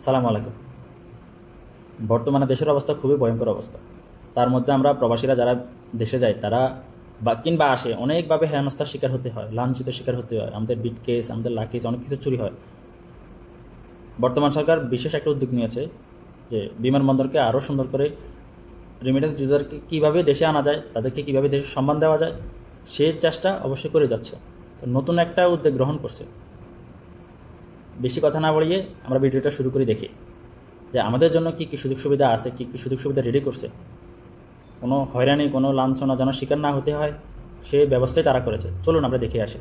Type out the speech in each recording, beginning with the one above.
সালাম আলাইকুম। বর্তমানে দেশের অবস্থা খুবই ভয়ঙ্কর অবস্থা। তার মধ্যে আমরা প্রবাসীরা যারা দেশে যায় তারা কিংবা আসে অনেকভাবে হেনস্থার শিকার হতে হয়, লাঞ্ছিত শিকার হতে হয়। আমাদের বিট কেস, আমাদের লাকিজ, অনেক কিছু চুরি হয়। বর্তমান সরকার বিশেষ একটা উদ্যোগ নিয়েছে যে বিমানবন্দরকে আরও সুন্দর করে রেমিটেন্স ইউজারকে কীভাবে দেশে আনা যায়, তাদেরকে কীভাবে দেশে সম্মান দেওয়া যায়, সেই চেষ্টা অবশ্যই করে যাচ্ছে। তো নতুন একটা উদ্যোগ গ্রহণ করছে। বেশি কথা না বাড়িয়ে আমরা ভিডিওটা শুরু করে দেখি যে আমাদের জন্য কী কী সুযোগ সুবিধা আছে, কী কী সুযোগ সুবিধা রেডি করছে। কোনো হয়রানি, কোনো লাঞ্ছনা যেন শিকার না হতে হয় সেই ব্যবস্থাই তারা করেছে। চলুন আমরা দেখে আসি।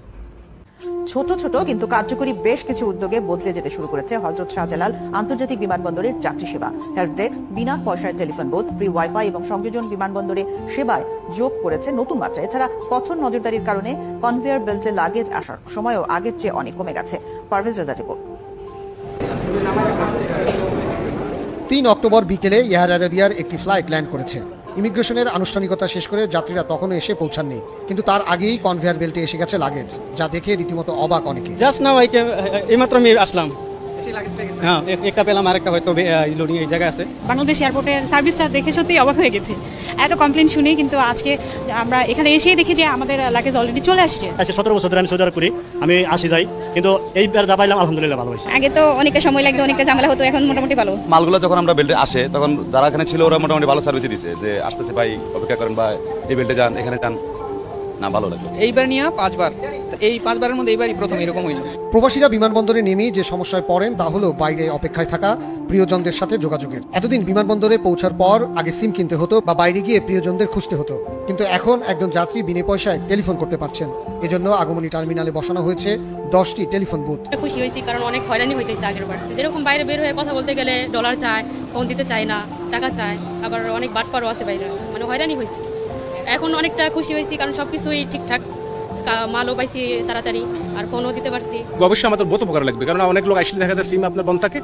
ছোট ছোট কিন্তু কার্যকরী বেশ কিছু উদ্যোগে বদলে যেতে শুরু করেছে হযরত শাহজালাল আন্তর্জাতিক বিমানবন্দরের যাত্রী সেবা। হেল্প ডেস্ক, বিনা পয়সার টেলিফোন বুথ, ফ্রি ওয়াইফাই এবং সংযোজন বিমানবন্দরে সেবায় যোগ করেছে নতুন মাত্রা। এছাড়া কঠোর নজরদারির কারণে কনভেয়ার বেল্টে লাগেজ আসার সময়ও আগের চেয়ে অনেক কমে গেছে। পারভেজ রেজার রিপোর্ট। ৩ অক্টোবর বিকেলে এয়ার আরাবিয়ার একটি ফ্লাইট ল্যান্ড করেছে। ইমিগ্রেশনের আনুষ্ঠানিকতা শেষ করে যাত্রীরা তখনও এসে পৌঁছাননি, কিন্তু তার আগেই কনভেয়ার বেল্টে এসে গেছে লাগেজ, যা দেখে রীতিমতো অবাক অনেকে। জাস্ট নাও এইমাত্র আমি আসলাম, হ্যাঁ একটা পেলাম, আরেকটা হয়তো লোডিং এই জায়গায় আছে। বাংলাদেশ এয়ারপোর্টের সার্ভিসটা দেখে সত্যি অবাক হয়ে গেছে। এত কমপ্লেন শুনি, কিন্তু আজকে আমরা এখানে এসেই দেখি যে আমাদের লাগেজ অলরেডি চলে আসছে। 17 বছর ধরে আমি সৌদি আরব করি, আমি আসি যাই, কিন্তু এইবার যা পাইলাম আলহামদুলিল্লাহ ভালো হয়েছে। আগে তো অনেকটা সময় লাগতো, অনেকটা ঝামেলা হতো, এখন মোটামুটি ভালো। মালগুলো যখন আমরা বেল্টে আসে তখন যারা এখানে ছিল ওরা মোটামুটি ভালো সার্ভিস দিছে, যে আসতেছে ভাই অপেক্ষা করেন বা এই বেল্টে যান, এখানে যান, না ভালো লাগলো। এইবার নিয়ে 5 বার, এই 5 বারের মধ্যে এইবারই প্রথম এরকম হইল। প্রবাসীরা বিমানবন্দরে নেমেই যে সমস্যায় পড়েন তা হলো বাইরে অপেক্ষায় থাকা প্রিয়জনদের সাথে যোগাযোগের। এতদিন বিমানবন্দরে পৌঁছার পর আগে সিম কিনতে হতো বা বাইরে গিয়ে প্রিয়জনদের খুঁজতে হতো, কিন্তু এখন একজন যাত্রী বিনা পয়সায় টেলিফোন করতে পারছেন। এজন্য আগমনী টার্মিনালে বসানো হয়েছে 10টি টেলিফোন বুথ। খুশি হয়েছি, কারণ অনেক হয়রানি হইতেছে আগের বার। যেরকম বাইরে বের হয়ে কথা বলতে গেলে ডলার চায়, ফোন দিতে চায় না, টাকা চায়, আবার অনেক বাটপারও আছে বাইরে, মানে হয়রানি হয়েছে। এখন অনেকটা খুশি হয়েছি, কারণ সবকিছুই ঠিকঠাক, মালও পাইছি তাড়াতাড়ি, আর ফোনও দিতে পারছি। অবশ্যই আমাদের বহুত উপকার লাগবে, কারণ অনেক লোক আসলে দেখা যায় সিম আপনার বন্ধ থাকে,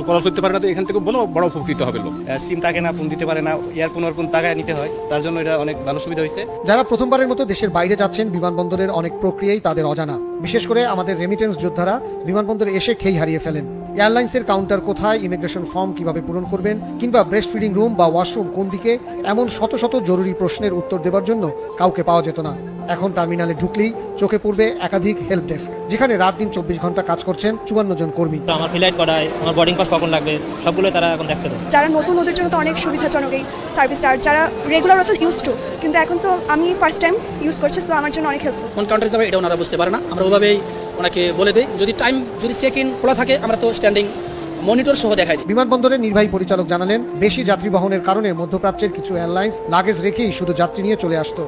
কল করতে পারে না, তো এখান থেকে বড় উপকৃত হবে লোক। সিম থাকে না, ফোন দিতে পারে না, এয়ারফোন টাকায় নিতে হয়, তার জন্য এটা অনেক ভালো সুবিধা হয়েছে। যারা প্রথমবারের মতো দেশের বাইরে যাচ্ছেন, বিমানবন্দরের অনেক প্রক্রিয়াই তাদের অজানা। বিশেষ করে আমাদের রেমিটেন্স যোদ্ধারা বিমানবন্দরে এসে খেই হারিয়ে ফেলেন। এয়ারলাইন্সের কাউন্টার কোথায়, ইমিগ্রেশন ফর্ম কিভাবে পূরণ করবেন, কিংবা ব্রেস্ট ফিডিং রুম বা ওয়াশরুম কোন দিকে, এমন শত শত জরুরি প্রশ্নের উত্তর দেবার জন্য কাউকে পাওয়া যেত না। এখন টার্মিনালে ঢুকলেই চোখে পড়বে একাধিক হেল্প ডেস্ক, যেখানে রাত দিন 24 ঘন্টা কাজ করছেন 54 জন কর্মী। আমার ফ্লাইট করায়, আমার বোর্ডিং পাস কখন লাগবে, সবগুলো তারা এখন দেখছে। যারা নতুন ওদের জন্য তো অনেক সুবিধাজনক এই সার্ভিসটা, আর যারা রেগুলার তো ইউজ টু, কিন্তু এখন তো আমি ফার্স্ট টাইম ইউজ করছি, তো আমার জন্য অনেক হেল্পফুল। কোন কাউন্টারে যাবে এটা ওনারা বুঝতে পারে না, আমরা ওভাবেই ওনাকে বলে দেই। যদি চেক ইন খোলা থাকে, আমরা তো স্ট্যান্ডিং মনিটর সহ দেখাই দিই। বিমানবন্দরের নির্বাহী পরিচালক জানালেন, বেশি যাত্রী বহনের কারণে মধ্যপ্রাচ্যের কিছু এয়ারলাইন্স লাগেজ রেখেই শুধু যাত্রী নিয়ে চলে আসতো।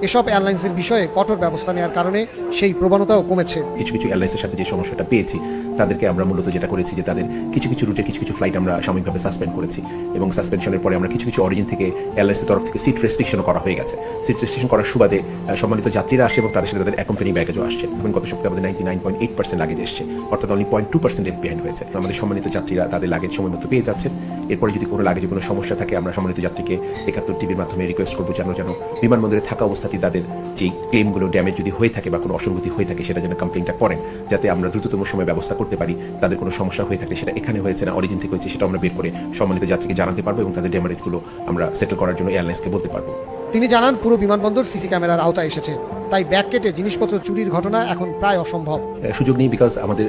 এসব এয়ারলাইন্সের বিষয়ে কঠোর ব্যবস্থা নেওয়ার কারণে সেই প্রবণতাও কমেছে। কিছু কিছু এয়ারলাইন্সের সাথে যে সমস্যাটা পেয়েছি, তাদেরকে আমরা মূলত যেটা করেছি যে তাদের কিছু কিছু রুটে কিছু কিছু ফ্লাইট আমরা সাময়িকভাবে সাসপেন্ড করেছি, এবং সাসপেনশনের পরে আমরা কিছু কিছু অরিজিন থেকে এয়ারলাইন্সের তরফ থেকে সিট রেস্ট্রিকশনও করা হয়ে গেছে। সিট রেস্ট্রিকশন করার সুবাদে সম্মানিত যাত্রীরা আসছে এবং তাদের সাথে তাদের অ্যাকম্পানি ব্যাগেজও আসছে। এবং গত সপ্তাহে আমাদের 99.8% লাগেজ এসছে, অর্থাৎ অনলি 0.2% লেফট বিহাইন্ড হয়েছে। আমাদের সম্মানিত যাত্রীরা তাদের লাগেজ সময় মতো পেয়ে যাচ্ছেন। এরপরে যদি কোনো লাগেজে কোনো সমস্যা থাকে, আমরা সম্মানিত যাত্রীকে 71 টিভির মাধ্যমে রিকোয়েস্ট করবো যেন বিমানবন্দরে থাকা অবস্থাতেই তাদের যে ক্লেমগুলো ড্যামেজ যদি হয়ে থাকে বা কোনো অসঙ্গতি হয়ে থাকে, সেটা যেন কমপ্লেনটা করেন, যাতে আমরা দ্রুততম সময় ব্যবস্থা করতে পারি। তাদের কোনো সমস্যা হয়ে থাকলে সেটা এখানে হয়েছে না অরিজিন থেকে হয়েছে, সেটা আমরা বের করে সম্মানিত যাত্রীকে জানাতে পারবো এবং তাদের ড্যামেজগুলো আমরা সেটেল করার জন্য এয়ারলাইন্সকে বলতে পারবো। তিনি জানান, পুরো বিমানবন্দর সিসি ক্যামেরার আওতায় এসেছে, তাই ব্যাগ কেটে জিনিসপত্র চুরির ঘটনা এখন প্রায় অসম্ভব। সুযোগ নেই, বিকজ আমাদের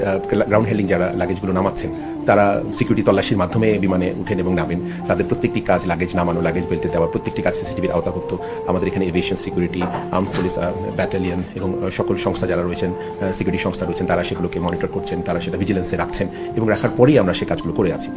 গ্রাউন্ড হ্যান্ডলিং যারা লাগেজগুলো নামাচ্ছেন তারা সিকিউরিটি তল্লাশির মাধ্যমে বিমানে উঠেন এবং নামেন। তাদের প্রত্যেকটি কাজ, লাগেজ নামানো, লাগেজ বেল্টে দেওয়া, প্রত্যেকটি কাজ সিসিটিভির আওতাভুক্ত। আমাদের এখানে aviation security, armed police battalion এবং সকল সংস্থা যারা রয়েছেন, সিকিউরিটি সংস্থা রয়েছেন, তারা সেগুলোকে মনিটর করছেন, তারা সেটা ভিজিলেন্সে রাখছেন এবং রাখার পরেই আমরা সেই কাজগুলো করে আছি।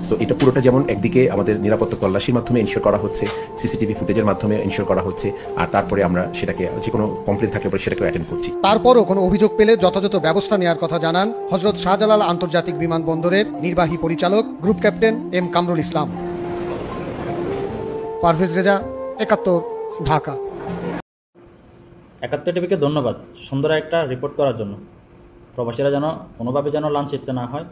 সো এটা পুরোটা যেমন একদিকে আমাদের নিরাপত্তা তল্লাশির মাধ্যমে ইনশিওর করা হচ্ছে, সিসিটিভি ফুটেজের মাধ্যমে ইনশিওর করা হচ্ছে, আর তারপরে আমরা সেটাকে যে কোনো কমপ্লেন থাকলে পরে সেটাকে অ্যাটেন্ড করছি। তারপরও কোনো অভিযোগ পেলে যথাযথ ব্যবস্থা নেওয়ার কথা জানান হযরত শাহজালাল আন্তর্জাতিক বিমানবন্দরের নির্বাহী পরিচালক group captain M Kamrul Islam. Parvez Reza, 71, Dhaka. 71 টিভিকে ধন্যবাদ সুন্দর একটা রিপোর্ট করার জন্য। প্রবাসীরা যেন কোনোভাবে যেন লাঞ্ছিত না হয়,